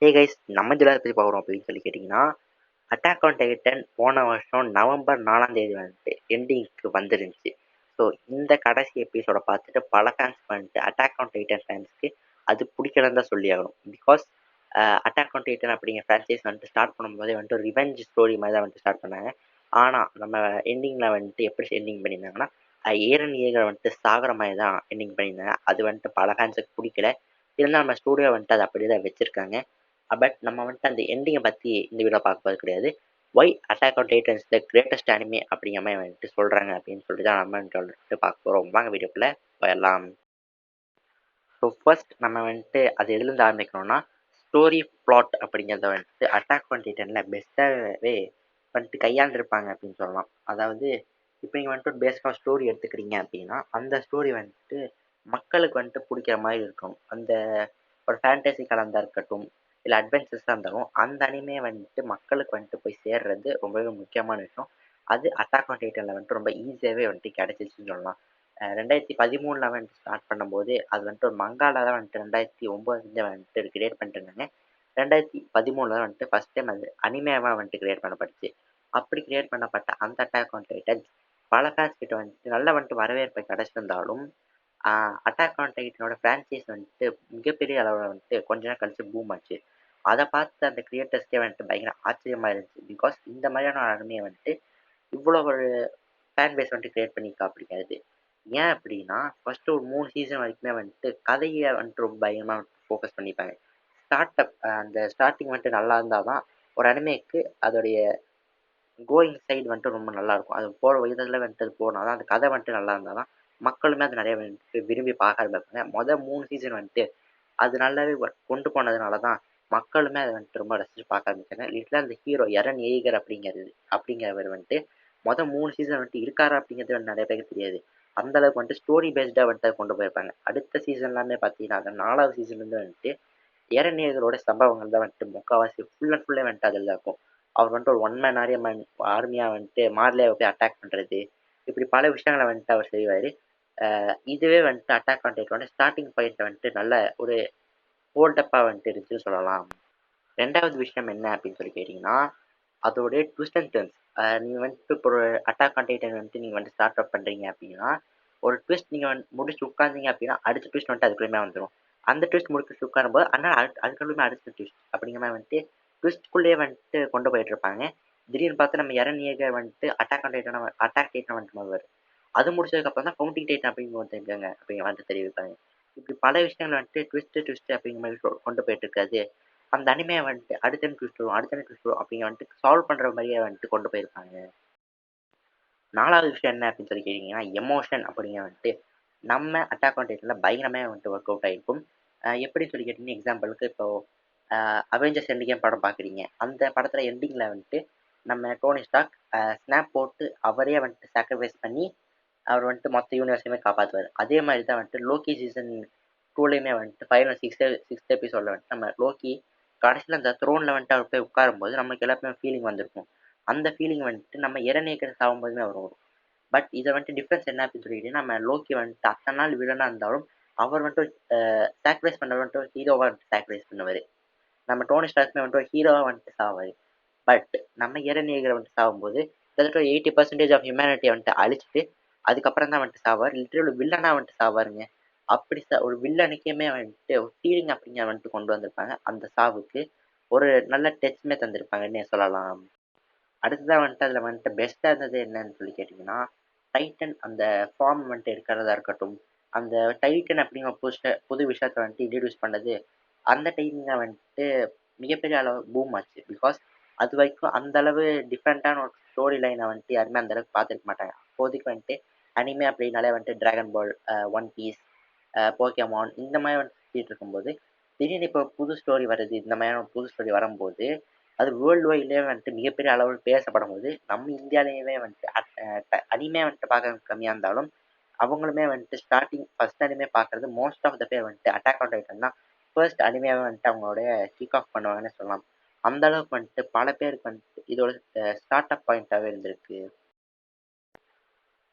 Hey guys, நம்ம இதில் பற்றி பார்க்குறோம் அப்படின்னு சொல்லி கேட்டிங்கன்னா, அட்டாக் ஆன் டைட்டன் போன வருஷம் நவம்பர் 4ஆம் தேதி வந்துட்டு எண்டிங்க்கு வந்துருந்துச்சு. ஸோ இந்த கடைசி எபிசோட பார்த்துட்டு பல ஃபேன்ஸ் வந்துட்டு அட்டாக் ஆன் டைட்டன் ஃபேன்ஸ்க்கு அது பிடிக்கலன்னு தான் சொல்லி ஆகணும். பிகாஸ் அட்டாக் ஆன் டைட்டன் அப்படிங்கிற ஃப்ரான்ச்சைஸ் வந்துட்டு ஸ்டார்ட் பண்ணும்போதே வந்துட்டு ரிவெஞ்ச் ஸ்டோரி மாதிரி தான் வந்துட்டு ஸ்டார்ட் பண்ணாங்க. ஆனால் நம்ம எண்டிங்கில் வந்துட்டு எப்படி எண்டிங் பண்ணியிருந்தாங்கன்னா, ஏரன் ஏகர் வந்துட்டு சாகிற மாதிரி தான் எண்டிங் பண்ணியிருந்தாங்க. அது வந்துட்டு பல ஃபேன்ஸுக்கு பிடிக்கல. இருந்தால் நம்ம ஸ்டூடியோ வந்துட்டு அதை அப்படியே தான் வச்சுருக்காங்க. பட் நம்ம வந்துட்டு அந்த எண்டிங்கை பற்றி இந்த வீடியோ பார்க்க போகிறது கிடையாது. Why Attack on Titans the greatest anime அப்படிங்கிற மாதிரி வந்துட்டு சொல்கிறாங்க அப்படின்னு சொல்லிட்டு தான் நம்ம வந்துட்டு பார்க்க போகிறோம். வாங்க வீடியோக்குள்ளே போயிடலாம். ஸோ ஃபர்ஸ்ட் நம்ம வந்துட்டு அது எதுலேருந்து ஆரம்பிக்கணும்னா, ஸ்டோரி பிளாட் அப்படிங்கிறத வந்துட்டு அட்டாக் ஆன் டைட்டனில் பெஸ்ட்டாகவே வந்துட்டு கையாண்டிருப்பாங்க அப்படின்னு சொல்லலாம். அதாவது இப்போ நீங்கள் வந்துட்டு ஒரு பேஸ்டாக ஸ்டோரி எடுத்துக்கிறீங்க அப்படின்னா, அந்த ஸ்டோரி வந்துட்டு மக்களுக்கு வந்துட்டு பிடிக்கிற மாதிரி இருக்கும். அந்த ஒரு ஃபேண்டசி கலந்தா இருக்கட்டும், இல்லை அட்வென்ச்சர்ஸாக இருந்தாலும் அந்த அனிமே வந்துட்டு மக்களுக்கு வந்துட்டு போய் சேர்றது ரொம்பவே முக்கியமான விஷயம். அது அட்டாக் ஆன் டைட்டனில் வந்துட்டு ரொம்ப ஈஸியாகவே வந்துட்டு கிடச்சிச்சுன்னு சொல்லலாம். 2013 வந்துட்டு ஸ்டார்ட் பண்ணும்போது அது வந்துட்டு ஒரு மங்கால தான் வந்துட்டு 2009 வந்துட்டு கிரியேட் பண்ணிட்டு இருந்தாங்க. 2013 வந்துட்டு ஃபர்ஸ்ட் டைம் அது அனிமேவாக வந்துட்டு கிரியேட் பண்ணப்பட்டுச்சு. அப்படி கிரியேட் பண்ணப்பட்ட அந்த அட்டாக் ஆன் டைட்டன் பல ஃபேன்ஸ் கிட்ட வந்துட்டு நல்ல வந்துட்டு வரவேற்பை கிடைச்சிருந்தாலும், அட்டாக் ஆன் டைட்டனோட ஃப்ரான்ச்சைஸ் வந்துட்டு மிகப்பெரிய அளவில் வந்துட்டு கொஞ்ச நாள் கழிச்சு பூம் ஆச்சு. அதை பார்த்து அந்த கிரியேட்டர்ஸ்க்கே வந்துட்டு பயங்கர ஆச்சரியமாக இருந்துச்சு. பிகாஸ் இந்த மாதிரியான ஒரு அனிமையை வந்துட்டு இவ்வளோ ஒரு ஃபேன் பேஸ் வந்துட்டு கிரியேட் பண்ணியிருக்கா அப்படிங்கிறது. ஏன் அப்படின்னா, ஃபர்ஸ்ட் ஒரு 3 சீசன் வரைக்குமே வந்துட்டு கதையை வந்துட்டு ரொம்ப பயங்கரமாக ஃபோக்கஸ் பண்ணியிருப்பாங்க. அந்த ஸ்டார்டிங் வந்துட்டு நல்லா இருந்தால் தான் ஒரு அனிமேக்கு அதோடைய கோயிங் சைடு வந்துட்டு ரொம்ப நல்லாயிருக்கும். அது போகிற விதத்தில் வந்துட்டு அது போனால் தான் அந்த கதை வந்துட்டு நல்லா இருந்தால் தான் மக்களுமே அது நிறைய வந்துட்டு விரும்பி பார்க்க ஆரம்பிப்பாங்க. மொதல் 3 சீசன் வந்துட்டு அது நல்லாவே கொண்டு போனதுனால தான் மக்களுமே அதை வந்துட்டு ரொம்ப ரசித்து பார்க்க ஆரம்பிச்சாங்க. லிட்டில் அந்த ஹீரோ எரன் ஏகர் அப்படிங்கிறவர் வந்துட்டு மொதல் 3 சீசன் வந்துட்டு இருக்காரா அப்படிங்கிறது வந்து நிறைய பேருக்கு தெரியாது. அந்த அளவுக்கு வந்துட்டு ஸ்டோரி பேஸ்டாக வந்துட்டு அதை கொண்டு போயிருப்பாங்க. அடுத்த சீசன் எல்லாமே பார்த்தீங்கன்னா, அந்த 4வது சீசன்லேருந்து வந்துட்டு ஏரன் ஏகரோட சம்பவங்கள் தான் வந்துட்டு முக்கால்வாசி ஃபுல் அண்ட் ஃபுல்லே வந்துட்டு அதில் இருக்கும். அவர் வந்துட்டு ஒரு ஒன் மேன் ஆர்மியாக வந்துட்டு மார்லியாவை போய் அட்டாக் பண்ணுறது, இப்படி பல விஷயங்களை வந்துட்டு அவர் செய்வார். இதுவே வந்துட்டு அட்டாக் ஆன் டைட்டனோட ஸ்டார்டிங் பாயிண்ட் வந்துட்டு நல்ல ஒரு ஹோல்டப்பாக வந்துட்டு இருந்துச்சுன்னு சொல்லலாம். 2வது விஷயம் என்ன அப்படின்னு சொல்லி கேட்டிங்கன்னா, அதோடைய ட்விஸ்ட் அண்ட் டர்ன்ஸ். நீங்கள் வந்துட்டு இப்போ ஒரு அட்டாக் ஆன் டைட்டன் வந்துட்டு நீங்கள் வந்துட்டு ஸ்டார்ட் அப் பண்ணுறீங்க அப்படின்னா, ஒரு ட்விஸ்ட் நீங்கள் வந்து முடிச்சு உட்காந்தீங்க அப்படின்னா அடுத்த ட்விஸ்ட் வந்துட்டு அதுக்குள்ளேயுமே வந்துடும். அந்த ட்விஸ்ட் முடிச்சு உட்காரும்போது ஆனால் அதுக்குள்ளேயுமே அடுத்த ட்விஸ்ட் அப்படிங்கிற மாதிரி வந்துட்டு ட்விஸ்ட்குள்ளேயே வந்துட்டு கொண்டு போயிட்டு இருப்பாங்க. திடீர்னு பார்த்து நம்ம இறன் ஏகர் வந்துட்டு அட்டாக் டைட்டன் வந்துட்டு வருவார். அது முடிச்சதுக்கப்புறம் தான் ஃபவுண்டிங் டைட்டன் அப்படிங்கிற ஒருத்தர் இருக்காங்க அப்படிங்கிற வந்துட்டு தெரிவிப்பாங்க. இப்படி பல விஷயங்கள் வந்துட்டு ட்விஸ்ட் அப்படிங்கிற மாதிரி கொண்டு போயிட்டு இருக்காது. அந்த அனிமையை வந்துட்டு அடுத்த ட்விஸ்ட் வரும் அப்படிங்கிற வந்துட்டு சால்வ் பண்ணுற மாதிரியே வந்துட்டு கொண்டு போயிருப்பாங்க. 4வது விஷயம் என்ன அப்படின்னு சொல்லி கேட்டிங்கன்னா, எமோஷன் அப்படிங்கிற வந்துட்டு நம்ம அட்டாக் ஆன் டைட்டனில் பயங்கரமாக வந்துட்டு ஒர்க் அவுட் ஆகிருக்கும். எப்படின்னு சொல்லி கேட்டிங்கன்னா, எக்ஸாம்பிளுக்கு இப்போ அவெஞ்சர்ஸ் எண்ட் கேம் படம் பார்க்குறீங்க. அந்த படத்தில் எண்டிங்கில் வந்துட்டு நம்ம டோனி ஸ்டார்க் ஸ்னாப் போட்டு அவரே வந்துட்டு சாக்ரிஃபைஸ் பண்ணி அவர் வந்துட்டு மொத்த யூனிவர்ஸையுமே காப்பாற்றுவார். அதே மாதிரி தான் வந்துட்டு லோக்கி சீசன் 2லேயுமே வந்துட்டு ஃபைனல் சிக்ஸ்த் எபிசோடில் வந்துட்டு நம்ம லோக்கி கடைசியில் அந்த த்ரோனில் வந்துட்டு அவர் போய் உட்காரும்போது நமக்கு எல்லாருக்குமே ஃபீலிங் வந்திருக்கும். அந்த ஃபீலிங் வந்துட்டு நம்ம இறநேக்கர் சாகும்போதுமே வரும். பட் இதை வந்துட்டு டிஃப்ரென்ஸ் என்ன அப்படின்னு சொல்லிட்டு நம்ம லோக்கி வந்துட்டு அத்தனை நாள் வில்லனாக இருந்தாலும் அவர் வந்துட்டு சாக்ரிஃபைஸ் பண்ணவர் வந்துட்டு ஒரு ஹீரோவாக வந்துட்டு சாக்ரிஃபைஸ் பண்ணுவார். நம்ம டோனி ஸ்டார்க்குமே வந்துட்டு ஒரு ஹீரோவாக வந்துட்டு சாவார். பட் நம்ம இறநேகரை வந்துட்டு சாகும்போது கிட்டத்தட்ட 80% ஆஃப் ஹியூமனிட்டியை வந்துட்டு அழிச்சிட்டு அதுக்கப்புறம் தான் வந்துட்டு சாவார். லிட்டரலி வில்லனாக வந்துட்டு சாவாருங்க. அப்படி ஒரு வில்லனுக்குமே வந்துட்டு ஒரு ஃபீலிங் அப்படிங்கிற வந்துட்டு கொண்டு வந்திருப்பாங்க. அந்த சாவுக்கு ஒரு நல்ல டச்சுமே தந்திருப்பாங்கன்னு சொல்லலாம். அடுத்ததாக வந்துட்டு அதில் வந்துட்டு பெஸ்ட்டாக இருந்தது என்னன்னு சொல்லி கேட்டிங்கன்னா, டைட்டன் அந்த ஃபார்ம் வந்துட்டு எடுக்கிறதா இருக்கட்டும், அந்த டைட்டன் அப்படிங்கிற புது விஷயத்தை வந்துட்டு இன்ட்ரடியூஸ் பண்ணது அந்த டைமில் வந்துட்டு மிகப்பெரிய அளவு பூம் ஆச்சு. பிகாஸ் அது வரைக்கும் அந்த அளவு டிஃப்ரெண்ட்டான ஒரு ஸ்டோரி லைனை வந்துட்டு யாருமே அந்த அளவுக்கு பார்த்துருக்க மாட்டாங்க. அப்போதைக்கு வந்துட்டு அனிமே அப்படின்னாலே வந்துட்டு டிராகன் பால், ஒன் பீஸ், போக்கேமான் இந்த மாதிரி வந்துட்டு சுற்றிட்டு இருக்கும்போது திடீர்னு இப்போ புது ஸ்டோரி வருது. இந்த மாதிரியான புது ஸ்டோரி வரும்போது அது வேர்ல்டு வைட்லேயே வந்துட்டு மிகப்பெரிய அளவில் பேசப்படும் போது நம்ம இந்தியாவிலேயே வந்துட்டு அனிமே வந்துட்டு பார்க்க கம்மியாக இருந்தாலும் அவங்களுமே வந்துட்டு ஃபர்ஸ்ட் அனிமே பார்க்குறது மோஸ்ட் ஆஃப் த பேர் வந்துட்டு அட்டாக் ஆன் டைட்டன் தான் ஃபர்ஸ்ட் அனிமேவை வந்துட்டு அவங்களோட கிக் ஆஃப் பண்ணுவாங்கன்னு சொல்லலாம். அந்த அளவுக்கு வந்துட்டு பல பேருக்கு வந்துட்டு இதோட ஸ்டார்ட் அப் பாயிண்ட்டாகவே இருந்திருக்கு.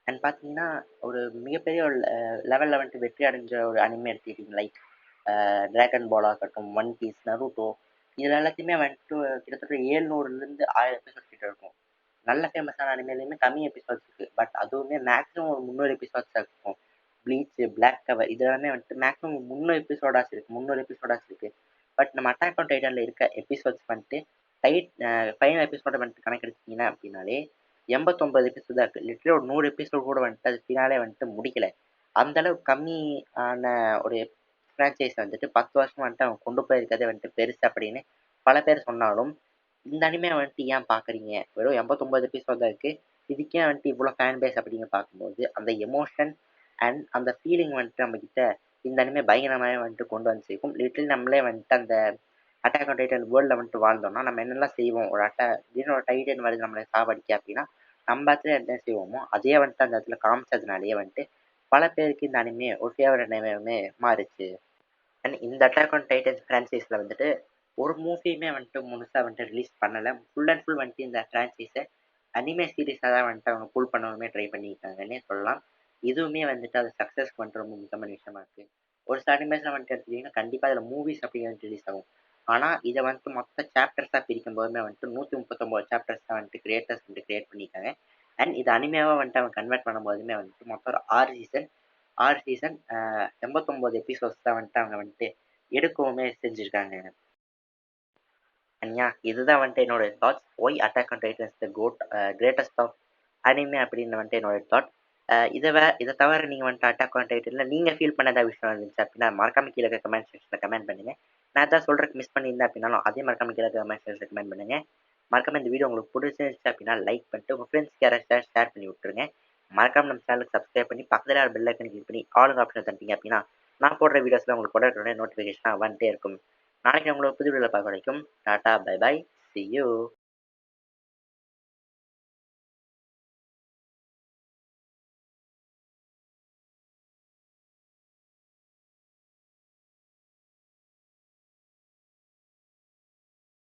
அண்ட் பார்த்தீங்கன்னா ஒரு மிகப்பெரிய ஒரு லெவலில் வந்துட்டு வெற்றி அடைஞ்ச ஒரு அனிமே எடுத்துக்கிட்டிங்க லைக் டிராகன் பால் ஆகட்டும், ஒன் பீஸ், நருட்டோ இதில் எல்லாத்தையுமே வந்துட்டு கிட்டத்தட்ட 700லேருந்து 1000 எபிசோட் கிட்ட இருக்கும். நல்ல ஃபேமஸான அனிமேலையுமே கம்மி எபிசோட்ஸ் இருக்குது. பட் அதுவுமே மேக்ஸிமம் ஒரு 300 எபிசோட்ஸ் இருக்கும். ப்ளீச், பிளாக் கவர் இது எல்லாமே வந்துட்டு மேக்ஸிமம் 300 எபிசோடாச்சு இருக்குது. 300 எபிசோடாச்சு இருக்குது. பட் நம்ம அட்டாக் ஆன் டைட்டனில் இருக்க எபிசோட்ஸ் வந்துட்டு ஃபைனல் எபிசோடை வந்துட்டு கணக்கெடுத்தீங்கன்னா அப்படின்னாலே 89 எபிசோட் தான் இருக்குது. லிட்டரலி ஒரு 100 எபிசோட் கூட வந்துட்டு அது ஃபினாலே வந்துட்டு முடிக்கலை. அந்தளவு கம்மியான ஒரு ஃப்ரான்ச்சைஸ் வந்துட்டு 10 வருஷம் வந்துட்டு அவங்க கொண்டு போயிருக்கதே வந்துட்டு பெருசு அப்படின்னு பல பேர் சொன்னாலும், இந்த அனிமே வந்துட்டு ஏன் பார்க்குறீங்க? வெறும் 89 எபிசோட் தான் இருக்குது. இதுக்கே வந்துட்டு இவ்வளோ ஃபேன் பேஸ் அப்படின்னு பார்க்கும்போது, அந்த எமோஷன் அண்ட் அந்த ஃபீலிங் வந்துட்டு நம்மக்கிட்ட இந்த அனிமே பயங்கரமாகவே வந்துட்டு கொண்டு வந்து சேர்க்கும். லிட்டரலி நம்மளே வந்துட்டு அந்த அட்டாக் ஆன் டைட்டன் வேர்ல்டில் வந்துட்டு வாழ்ந்தோம்னா, நம்ம என்னெல்லாம் செய்வோம்? திடீர்னு ஒரு டைட்டன் வருது நம்மளை சாவடிக்க அப்படின்னா, நம்ம இடத்துல என்ன செய்வோமோ, அதே வந்துட்டு அந்த இடத்துல காமிச்சதுனாலேயே வந்துட்டு பல பேருக்கு இந்த அனிமே ஒரு ஃபேவரட் அனிமேவுமே மாறுச்சு. அண்ட் இந்த அட்டாக் ஆன் டைட்டன்ஸ் ஃப்ரான்ச்சைஸில் வந்துட்டு ஒரு மூவியுமே வந்துட்டு முழுசாக வந்துட்டு ரிலீஸ் பண்ணலை. ஃபுல் அண்ட் ஃபுல் வந்துட்டு இந்த ஃப்ரான்ச்சைஸை அனிமே சீரீஸாக தான் வந்துட்டு அவங்க புல் பண்ணவுமே ட்ரை பண்ணியிருக்காங்கன்னே சொல்லலாம். இதுவுமே வந்துட்டு அது சக்ஸஸ்க்கு வந்துட்டு ரொம்ப முக்கியமான விஷயமா இருக்குது. ஒரு சில அனிமேஸில் வந்துட்டு எடுத்துக்கிட்டிங்கன்னா கண்டிப்பாக அதில் மூவிஸ் அப்படிங்கிறது ரிலீஸ் ஆகும். ஆனால் இதை வந்துட்டு மொத்த சாப்டர்ஸாக பிரிக்கும் போதுமே வந்துட்டு 139 சாப்டர்ஸ் தான் வந்துட்டு கிரியேட்டர்ஸ் வந்துட்டு கிரியேட் பண்ணியிருக்காங்க. அண்ட் இது அனிமேவாக வந்துட்டு அவங்க கன்வெர்ட் பண்ணும்போதுமே வந்துட்டு மொத்தம் ஒரு 6 சீசன் 89 எபிசோட்ஸ் தான் வந்துட்டு அவங்க வந்துட்டு எடுக்கவுமே செஞ்சுருக்காங்க. அண்ட் இதுதான் வந்துட்டு என்னோட thoughts. Why Attack on Titans the greatest of anime அப்படின்னு வந்துட்டு என்னோட தாட். இதை தவிர நீங்கள் வந்துட்டு அட்டாக் ஆன் டைட்டனில் நீங்கள் ஃபீல் பண்ண ஏதாவது விஷயம் இருந்துச்சு அப்படின்னா மறக்காம கீழே கமெண்ட் செக்ஷனில் கமெண்ட் பண்ணுங்கள். நான் எதாவது சொல்கிறதுக்கு மிஸ் பண்ணியிருந்தேன் அப்படின்னாலும் அதே மறக்காம கீழே கமெண்ட் செக்ஷனில் கமெண்ட் பண்ணுங்கள். மறக்காம இந்த வீடியோ உங்களுக்கு பிடிச்சிருந்துச்சு அப்படின்னா லைக் பண்ணிட்டு உங்கள் ஃப்ரெண்ட்ஸ்க்கு யாராவது ஷேர் பண்ணி விட்டுருங்க. மறக்காம நம்ம சேனலுக்கு சப்ஸ்கிரைப் பண்ணி பக்கத்தில் பெல் ஐக்கன் கிளிக் பண்ணி ஆளுங்க ஆப்ஷன் தந்தீங்க அப்படின்னா நான் போடுற வீடியோஸில் உங்களுக்கு உடனே நோட்டிஃபிகேஷனாக வந்துட்டே இருக்கும். நாளைக்கு உங்களை புது வீடியோவில் பார்க்க வரைக்கும் tata bye bye, see you.